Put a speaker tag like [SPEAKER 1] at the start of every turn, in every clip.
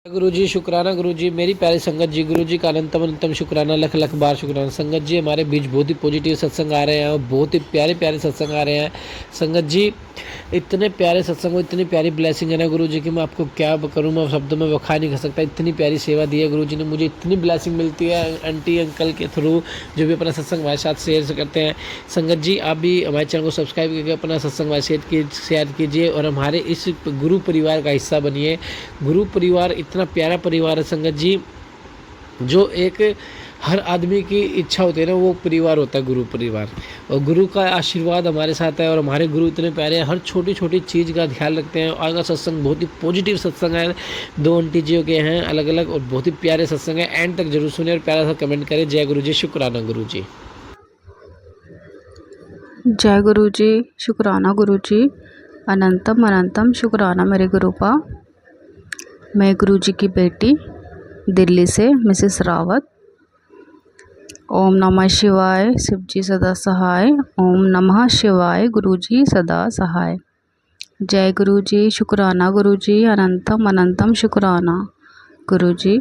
[SPEAKER 1] गुरु जी शुक्राना गुरु जी, मेरी प्यारी संगत जी, गुरु जी का अनंतम अनंतम शुक्राना, लख लख बार शुक्राना। संगत जी हमारे बीच बहुत ही पॉजिटिव सत्संग आ रहे हैं और बहुत ही प्यारे प्यारे सत्संग आ रहे हैं। संगत जी इतने प्यारे सत्संग, इतनी प्यारी ब्लेसिंग है ना गुरु जी की मैं आपको क्या करूँ, मैं शब्दों में बखा नहीं कर सकता। इतनी प्यारी सेवा दी है गुरु जी ने मुझे, इतनी ब्लेसिंग मिलती है आंटी अंकल के थ्रू जो भी अपना सत्संग हमारे साथ शेयर करते हैं। संगत जी आप भी हमारे चैनल को सब्सक्राइब करके अपना सत्संग हमारे शेयर कीजिए और हमारे इस गुरु परिवार का हिस्सा बनिए। गुरु परिवार इतना प्यारा परिवार है संगत जी, जो एक हर आदमी की इच्छा होती है ना, वो परिवार होता है गुरु परिवार। और गुरु का आशीर्वाद हमारे साथ है और हमारे गुरु इतने प्यारे हैं, हर छोटी छोटी चीज़ का ख्याल रखते हैं। आज का सत्संग बहुत ही पॉजिटिव सत्संग है, दो आंटी जियों के हैं अलग अलग और बहुत ही प्यारे सत्संग है। एंड तक जरूर सुने और प्यारा सा कमेंट करें। जय गुरु जी, शुक्राना गुरु जी।
[SPEAKER 2] जय गुरु जी, शुक्राना गुरु जी, अनंतम अनंतम शुक्राना मेरे गुरुपा। मैं गुरु जी की बेटी दिल्ली से मिसेस रावत। ओम नमः शिवाय, शिव जी सदा सहाय। ओम नमः शिवाय, गुरु जी सदा सहाय। जय गुरु जी, शुक्राना गुरु जी, अनंतम अनंतम शुक्राना गुरु जी।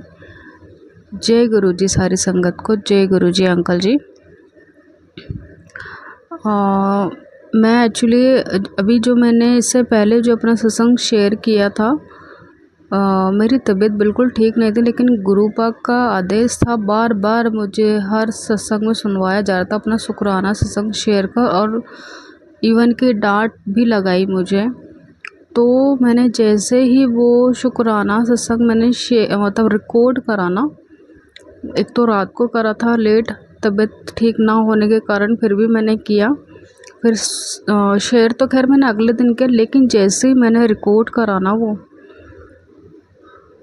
[SPEAKER 2] जय गुरु जी सारी संगत को, जय गुरु जी अंकल जी। मैं एक्चुअली अभी जो मैंने इससे पहले जो अपना सत्संग शेयर किया था, मेरी तबीयत बिल्कुल ठीक नहीं थी, लेकिन गुरु पाक का आदेश था, बार बार मुझे हर सत्संग में सुनवाया जा रहा था अपना शुक्राना सत्संग शेयर कर, और इवन की डांट भी लगाई मुझे। तो मैंने जैसे ही वो शुक्राना सत्संग मैंने मतलब रिकॉर्ड करा ना, एक तो रात को करा था लेट, तबीयत ठीक ना होने के कारण, फिर भी मैंने किया। फिर शेयर तो खैर मैंने अगले दिन किया, लेकिन जैसे ही मैंने रिकॉर्ड करा ना वो,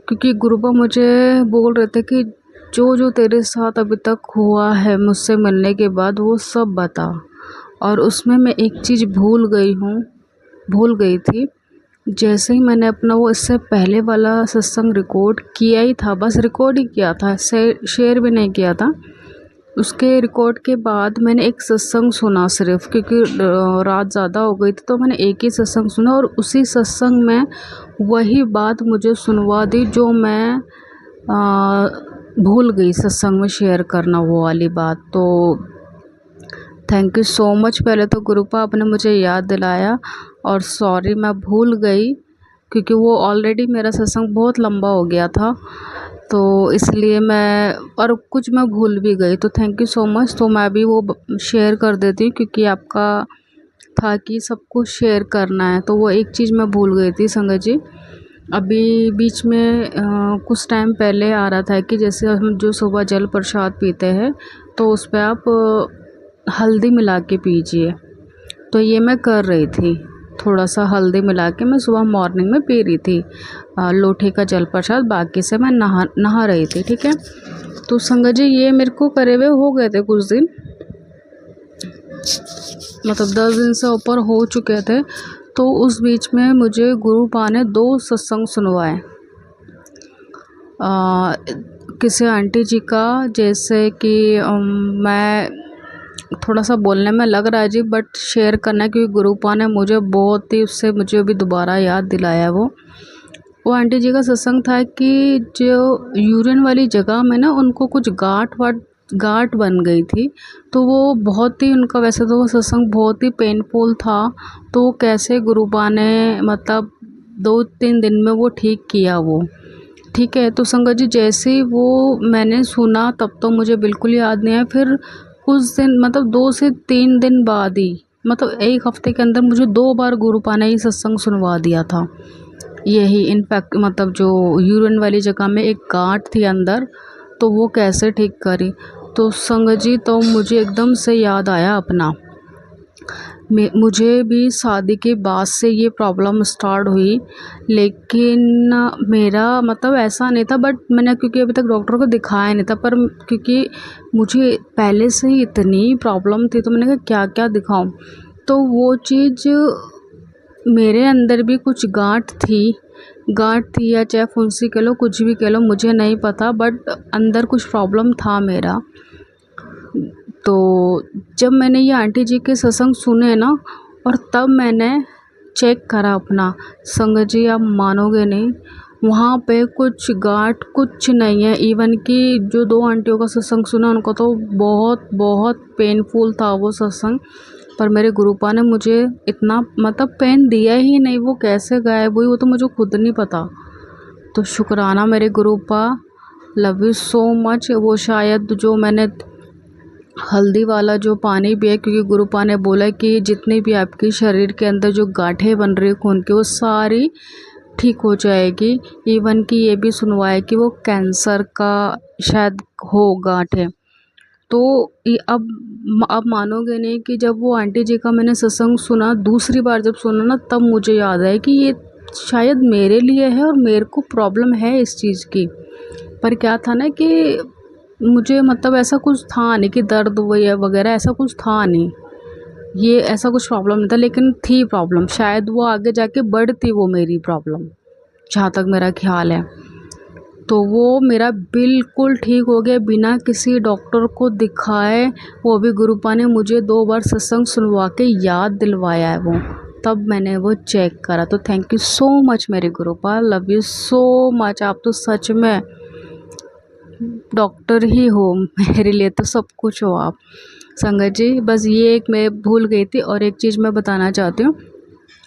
[SPEAKER 2] क्योंकि गुरुबा मुझे बोल रहे थे कि जो जो तेरे साथ अभी तक हुआ है मुझसे मिलने के बाद वो सब बता। और उसमें मैं एक चीज़ भूल गई थी। जैसे ही मैंने अपना वो इससे पहले वाला सत्संग रिकॉर्ड किया ही था, बस रिकॉर्ड ही किया था, शेयर भी नहीं किया था। उसके रिकॉर्ड के बाद मैंने एक सत्संग सुना सिर्फ, क्योंकि रात ज़्यादा हो गई थी, तो मैंने एक ही सत्संग सुना और उसी सत्संग में वही बात मुझे सुनवा दी जो मैं भूल गई सत्संग में शेयर करना, वो वाली बात। तो थैंक यू सो मच। पहले तो गुरुपा आपने मुझे याद दिलाया, और सॉरी मैं भूल गई, क्योंकि वो ऑलरेडी मेरा सत्संग बहुत लंबा हो गया था, तो इसलिए मैं और कुछ मैं भूल भी गई। तो थैंक यू सो मच। तो मैं भी वो शेयर कर देती हूँ, क्योंकि आपका था कि सब कुछ शेयर करना है, तो वो एक चीज़ मैं भूल गई थी संगत जी। अभी बीच में कुछ टाइम पहले आ रहा था कि जैसे हम जो सुबह जल प्रसाद पीते हैं, तो उस पर आप हल्दी मिला के पीजिए। तो ये मैं कर रही थी, थोड़ा सा हल्दी मिला के मैं सुबह मॉर्निंग में पी रही थी लोटे का जल प्रसाद, बाकी से मैं नहा रही थी। ठीक है, तो संगत जी ये मेरे को करे हुए हो गए थे कुछ दिन, मतलब 10 दिन से ऊपर हो चुके थे। तो उस बीच में मुझे गुरुपा ने 2 सत्संग सुनवाए, किसी आंटी जी का, जैसे कि मैं थोड़ा सा बोलने में लग रहा है जी, बट शेयर करना है, क्योंकि गुरुपा ने मुझे बहुत ही उससे मुझे भी दोबारा याद दिलाया। वो आंटी जी का सत्संग था कि जो यूरिन वाली जगह में ना उनको कुछ गांठ बन गई थी। तो वो बहुत ही उनका, वैसे तो वो सत्संग बहुत ही पेनफुल था, तो वो कैसे गुरुपा ने मतलब 2-3 दिन में वो ठीक किया वो। ठीक है, तो संगत जी जैसे ही वो मैंने सुना, तब तो मुझे बिल्कुल याद नहीं आया। फिर कुछ दिन, मतलब 2 से 3 दिन बाद ही, मतलब एक हफ्ते के अंदर मुझे 2 बार गुरुपा ने ही सत्संग सुनवा दिया था। यही इनफैक्ट मतलब जो यूरिन वाली जगह में एक गांठ थी अंदर, तो वो कैसे ठीक करी। तो संगत जी तो मुझे एकदम से याद आया अपना, मुझे भी शादी के बाद से ये प्रॉब्लम स्टार्ट हुई, लेकिन मेरा मतलब ऐसा नहीं था, बट मैंने क्योंकि अभी तक डॉक्टर को दिखाया नहीं था, पर क्योंकि मुझे पहले से ही इतनी प्रॉब्लम थी, तो मैंने कहा क्या क्या दिखाऊं। तो वो चीज़ मेरे अंदर भी कुछ गांठ थी या चाहे फुंसी कह लो, कुछ भी कह लो, मुझे नहीं पता, बट अंदर कुछ प्रॉब्लम था मेरा। तो जब मैंने ये आंटी जी के सत्संग सुने ना, और तब मैंने चेक करा अपना, संगत जी आप मानोगे नहीं, वहाँ पे कुछ गांठ कुछ नहीं है। इवन कि जो 2 आंटियों का सत्संग सुना उनको तो बहुत बहुत पेनफुल था वो सत्संग, पर मेरे गुरुपा ने मुझे इतना मतलब पेन दिया ही नहीं। वो कैसे गायब हुई वो तो मुझे खुद नहीं पता। तो शुक्राना मेरे गुरुपा, लव यू सो मच। वो शायद जो मैंने हल्दी वाला जो पानी पिया, क्योंकि गुरुपा ने बोला कि जितनी भी आपकी शरीर के अंदर जो गांठें बन रही है खून की वो सारी ठीक हो जाएगी। इवन कि ये भी सुनवाया कि वो कैंसर का शायद हो गांठें। तो अब मानोगे नहीं कि जब वो आंटी जी का मैंने सत्संग सुना, दूसरी बार जब सुना ना, तब मुझे याद आया कि ये शायद मेरे लिए है और मेरे को प्रॉब्लम है इस चीज़ की। पर क्या था ना कि मुझे मतलब ऐसा कुछ था नहीं कि दर्द वगैरह ऐसा कुछ था नहीं, ये ऐसा कुछ प्रॉब्लम नहीं था। लेकिन थी प्रॉब्लम, शायद वो आगे जाके बढ़ती वो मेरी प्रॉब्लम, जहाँ तक मेरा ख्याल है। तो वो मेरा बिल्कुल ठीक हो गया बिना किसी डॉक्टर को दिखाए। वो भी गुरुपा ने मुझे 2 बार सत्संग सुनवा के याद दिलवाया है वो, तब मैंने वो चेक करा। तो थैंक यू सो मच मेरे गुरुपा, लव यू सो मच। आप तो सच में डॉक्टर ही हो, मेरे लिए तो सब कुछ हो आप। संगत जी बस ये एक मैं भूल गई थी, और एक चीज़ मैं बताना चाहती हूँ।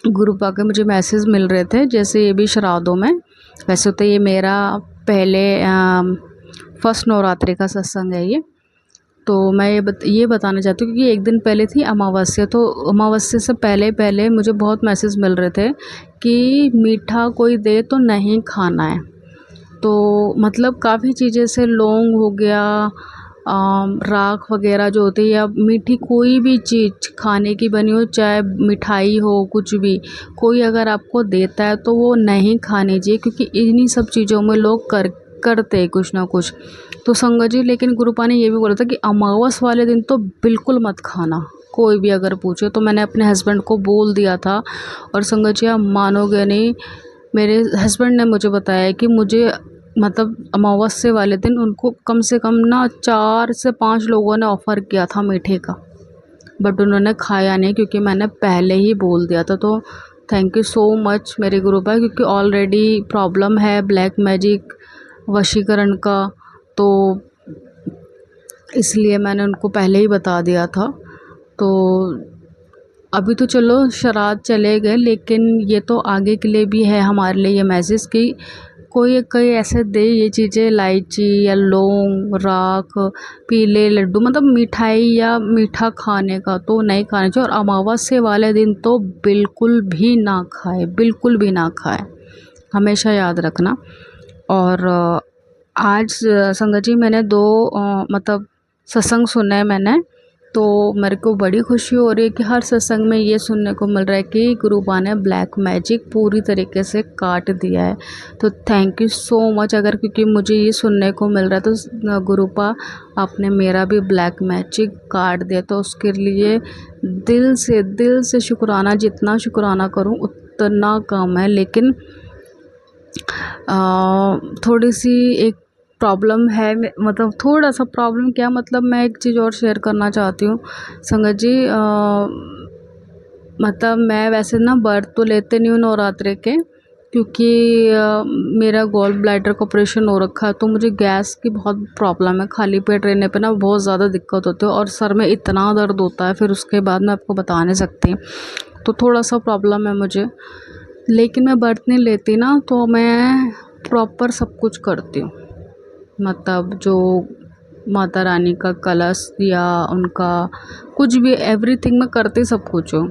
[SPEAKER 2] गुरुपा के मुझे मैसेज मिल रहे थे, जैसे ये भी श्राद्धों में। वैसे तो ये मेरा पहले फर्स्ट नवरात्रि का सत्संग है ये। तो मैं ये बताना चाहती हूँ, क्योंकि एक दिन पहले थी अमावस्या, तो अमावस्या से पहले पहले मुझे बहुत मैसेज मिल रहे थे कि मीठा कोई दे तो नहीं खाना है। तो मतलब काफ़ी चीज़ें से लौंग हो गया, राख वगैरह जो होती है, या मीठी कोई भी चीज़ खाने की बनी हो, चाहे मिठाई हो, कुछ भी कोई अगर आपको देता है तो वो नहीं खानी चाहिए, क्योंकि इन्हीं सब चीज़ों में लोग करते हैं कुछ ना कुछ। तो संगत जी लेकिन गुरुपा ने ये भी बोला था कि अमावस वाले दिन तो बिल्कुल मत खाना, कोई भी अगर पूछे। तो मैंने अपने हस्बैंड को बोल दिया था, और संगत जी आप मानोगे नहीं, मेरे हस्बैंड ने मुझे बताया कि मुझे मतलब अमावस्या वाले दिन उनको कम से कम ना 4 से 5 लोगों ने ऑफ़र किया था मीठे का, बट उन्होंने खाया नहीं, क्योंकि मैंने पहले ही बोल दिया था। तो थैंक यू सो मच मेरे गुरुपा, क्योंकि ऑलरेडी प्रॉब्लम है ब्लैक मैजिक वशीकरण का, तो इसलिए मैंने उनको पहले ही बता दिया था। तो अभी तो चलो श्राद्ध चले गए, लेकिन ये तो आगे के लिए भी है हमारे लिए ये मैसेज कि कोई ऐसे दे ये चीज़ें, इलायची या लौंग, राख, पीले लड्डू, मतलब मिठाई या मीठा खाने का तो नहीं खाना चाहिए। और अमावस्या वाले दिन तो बिल्कुल भी ना खाए, बिल्कुल भी ना खाए, हमेशा याद रखना। और आज संगत जी मैंने 2 मतलब सत्संग सुने हैं मैंने, तो मेरे को बड़ी खुशी हो रही है कि हर सत्संग में ये सुनने को मिल रहा है कि गुरुपा ने ब्लैक मैजिक पूरी तरीके से काट दिया है। तो थैंक यू सो मच। अगर क्योंकि मुझे ये सुनने को मिल रहा है तो गुरुपा आपने मेरा भी ब्लैक मैजिक काट दिया, तो उसके लिए दिल से शुक्राना, जितना शुक्राना करूँ उतना कम है। लेकिन थोड़ी सी एक प्रॉब्लम है, मतलब थोड़ा सा प्रॉब्लम क्या, मतलब मैं एक चीज़ और शेयर करना चाहती हूँ संगत जी। मतलब मैं वैसे ना व्रत तो लेते नहीं हूँ नवरात्रि के, क्योंकि मेरा गॉल ब्लैडर का ऑपरेशन हो रखा है, तो मुझे गैस की बहुत प्रॉब्लम है। खाली पेट रहने पे ना बहुत ज़्यादा दिक्कत होती है, और सर में इतना दर्द होता है, फिर उसके बाद मैं आपको बता नहीं सकती। तो थोड़ा सा प्रॉब्लम है मुझे, लेकिन मैं व्रत नहीं लेती ना, तो मैं प्रॉपर सब कुछ करती हूँ। मतलब जो माता रानी का कलश या उनका कुछ भी, एवरीथिंग मैं करती सब कुछ हूँ।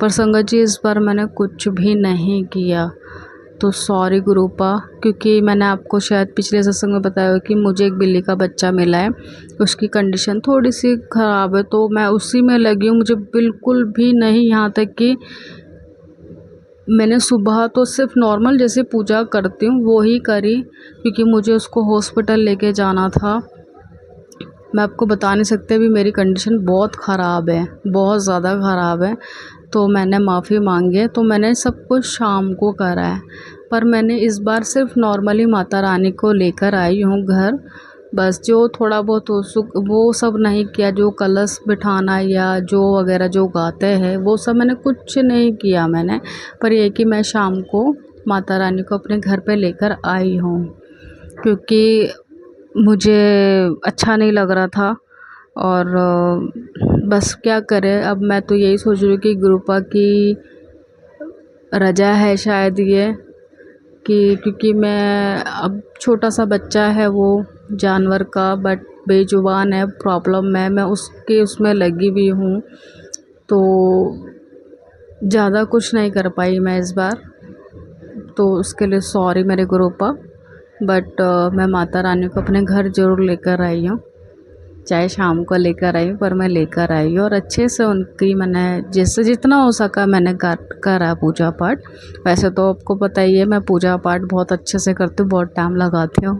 [SPEAKER 2] पर संगत जी इस बार मैंने कुछ भी नहीं किया, तो सॉरी गुरुपा। क्योंकि मैंने आपको शायद पिछले सत्संग में बताया हो कि मुझे एक बिल्ली का बच्चा मिला है, उसकी कंडीशन थोड़ी सी ख़राब है, तो मैं उसी में लगी हूँ। मुझे बिल्कुल भी नहीं, यहाँ तक कि मैंने सुबह तो सिर्फ नॉर्मल जैसे पूजा करती हूँ वो ही करी, क्योंकि मुझे उसको हॉस्पिटल लेके जाना था। मैं आपको बता नहीं सकती, अभी मेरी कंडीशन बहुत ख़राब है, बहुत ज़्यादा ख़राब है। तो मैंने माफ़ी मांगी है, तो मैंने सब कुछ शाम को करा है, पर मैंने इस बार सिर्फ नॉर्मली माता रानी को लेकर आई हूँ घर। बस जो थोड़ा बहुत हो वो सब नहीं किया, जो कलश बिठाना या जो वगैरह जो गाते हैं वो सब मैंने कुछ नहीं किया मैंने। पर ये कि मैं शाम को माता रानी को अपने घर पे लेकर आई हूँ, क्योंकि मुझे अच्छा नहीं लग रहा था। और बस क्या करें, अब मैं तो यही सोच रही हूँ कि गुरुपा की रजा है शायद ये, कि क्योंकि मैं अब छोटा सा बच्चा है वो जानवर का, बट बेजुबान है, प्रॉब्लम है, मैं उसके उसमें लगी हुई हूँ, तो ज़्यादा कुछ नहीं कर पाई मैं इस बार, तो उसके लिए सॉरी मेरे गुरुपा। बट मैं माता रानी को अपने घर ज़रूर लेकर आई हूँ, चाहे शाम को लेकर आई हूँ, पर मैं लेकर आई हूँ। और अच्छे से उनकी मैंने जैसे जितना हो सका मैंने करा पूजा पाठ। वैसे तो आपको पता ही है मैं पूजा पाठ बहुत अच्छे से करती हूँ, बहुत टाइम लगाती हूँ,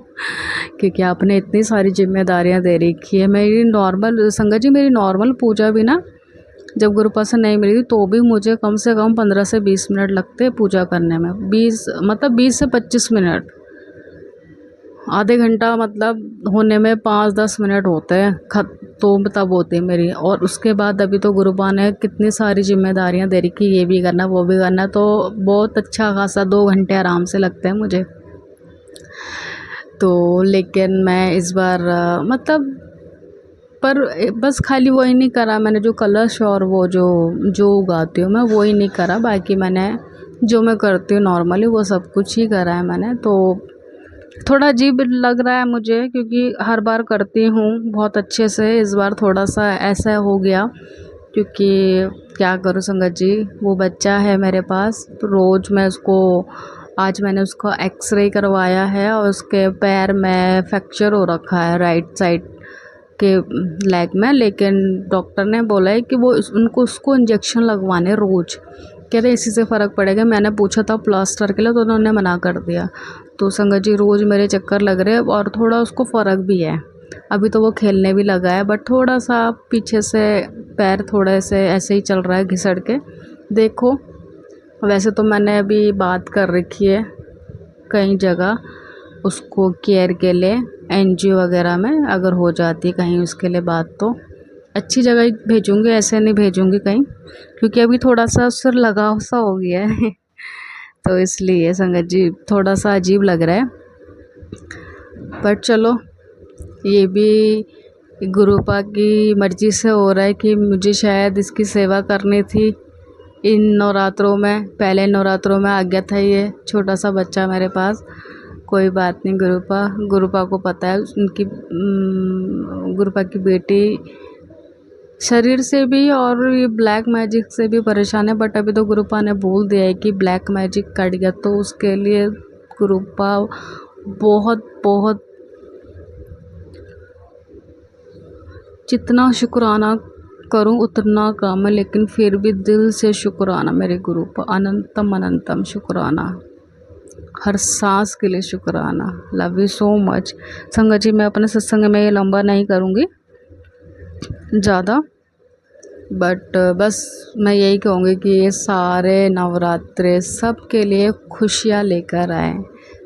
[SPEAKER 2] क्योंकि आपने इतनी सारी जिम्मेदारियाँ दे रखी है। मेरी नॉर्मल संगत जी, मेरी नॉर्मल पूजा भी ना जब गुरुपा से नहीं मिली थी तो भी मुझे कम से कम 15 से 20 मिनट लगते पूजा करने में। 20 से 25 मिनट, आधे घंटा मतलब होने में 5-10 मिनट होते हैं तो तब होती है मेरी। और उसके बाद अभी तो गुरुपा ने कितनी सारी जिम्मेदारियां दे रखी, ये भी करना वो भी करना, तो बहुत अच्छा खासा 2 घंटे आराम से लगते हैं मुझे। तो लेकिन मैं इस बार मतलब पर बस खाली वही नहीं करा मैंने, जो कलश और वो जो उगाती हूँ मैं वो ही नहीं करा, बाकी मैंने जो मैं करती हूँ नॉर्मली वो सब कुछ ही करा है मैंने। तो थोड़ा अजीब लग रहा है मुझे, क्योंकि हर बार करती हूँ बहुत अच्छे से, इस बार थोड़ा सा ऐसा हो गया, क्योंकि क्या करूँ संगत जी, वो बच्चा है मेरे पास, तो रोज़ मैं उसको, आज मैंने उसका एक्सरे करवाया है और उसके पैर में फ्रैक्चर हो रखा है राइट साइड के लेग में, लेकिन डॉक्टर ने बोला है कि वो उसको इंजेक्शन लगवाने रोज़, कह रहे इसी से फ़र्क पड़ेगा। मैंने पूछा था प्लास्टर के लिए तो उन्होंने मना कर दिया। तो संगत जी रोज़ मेरे चक्कर लग रहे हैं और थोड़ा उसको फ़र्क भी है, अभी तो वो खेलने भी लगा है, बट थोड़ा सा पीछे से पैर थोड़े से ऐसे ही चल रहा है घिसड़ के। देखो वैसे तो मैंने अभी बात कर रखी है कई जगह उसको केयर के लिए, एनजीओ वगैरह में अगर हो जाती कहीं उसके लिए बात, तो अच्छी जगह ही भेजूँगी, ऐसे नहीं भेजूँगी कहीं, क्योंकि अभी थोड़ा सा उससे लगाव सा हो गया है तो इसलिए संगत जी थोड़ा सा अजीब लग रहा है। बट चलो ये भी गुरुपा की मर्ज़ी से हो रहा है कि मुझे शायद इसकी सेवा करनी थी इन नवरात्रों में, पहले नवरात्रों में आ गया था ये छोटा सा बच्चा मेरे पास। कोई बात नहीं, गुरुपा को पता है उनकी गुरुपा की बेटी शरीर से भी और ये ब्लैक मैजिक से भी परेशान है, बट अभी तो गुरुपा ने बोल दिया है कि ब्लैक मैजिक कट गया, तो उसके लिए गुरुपा बहुत बहुत जितना शुक्राना करूं उतना कम है, लेकिन फिर भी दिल से शुक्राना मेरे गुरुपा, अनंतम अनंतम शुक्राना, हर सांस के लिए शुक्राना। लव यू सो मच संगत जी। मैं अपने सत्संग में ये लंबा नहीं करूँगी ज़्यादा, बट बस मैं यही कहूँगी कि ये सारे नवरात्रे सबके लिए खुशियाँ लेकर आए,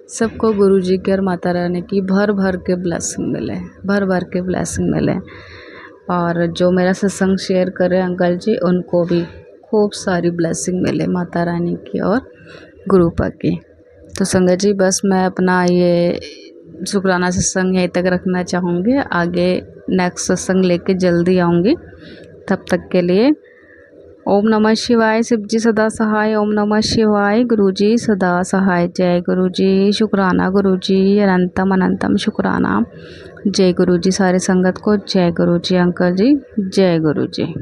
[SPEAKER 2] सबको गुरुजी की और माता रानी की भर भर के ब्लेसिंग मिले, भर भर के ब्लेसिंग मिले। और जो मेरा सत्संग शेयर करे अंकल जी, उनको भी खूब सारी ब्लेसिंग मिले माता रानी की और गुरुपा की। तो संगत जी बस मैं अपना ये शुक्राना सत्संग यहीं तक रखना चाहूँगी, आगे नेक्स्ट सत्संग लेके जल्दी आऊँगी। तब तक के लिए ओम नमः शिवाय, शिव जी सदा सहाय, ओम नमः शिवाय, गुरुजी सदा सहाय, जय गुरुजी, शुक्राना गुरुजी, अनंतम अनंतम शुक्राना, जय गुरुजी, सारे संगत को जय गुरुजी, अंकल जी जय गुरुजी।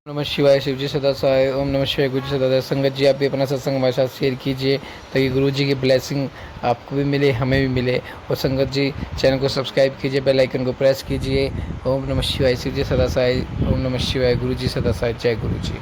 [SPEAKER 1] नमः शिवाय, शिव जी सदा सहाय, ओम नमः शिवाय, गुरु जी सदा सहाय। संगत जी आप भी अपना सत्संग हमारे साथ शेयर कीजिए ताकि गुरु जी की ब्लेसिंग आपको भी मिले, हमें भी मिले। और संगत जी चैनल को सब्सक्राइब कीजिए, बेल आइकन को प्रेस कीजिए। ओम नमः शिवाय, शिव जी सदा सहाय, ओम नमः शिवाय, गुरु जी सदा सहाय, जय गुरु जी।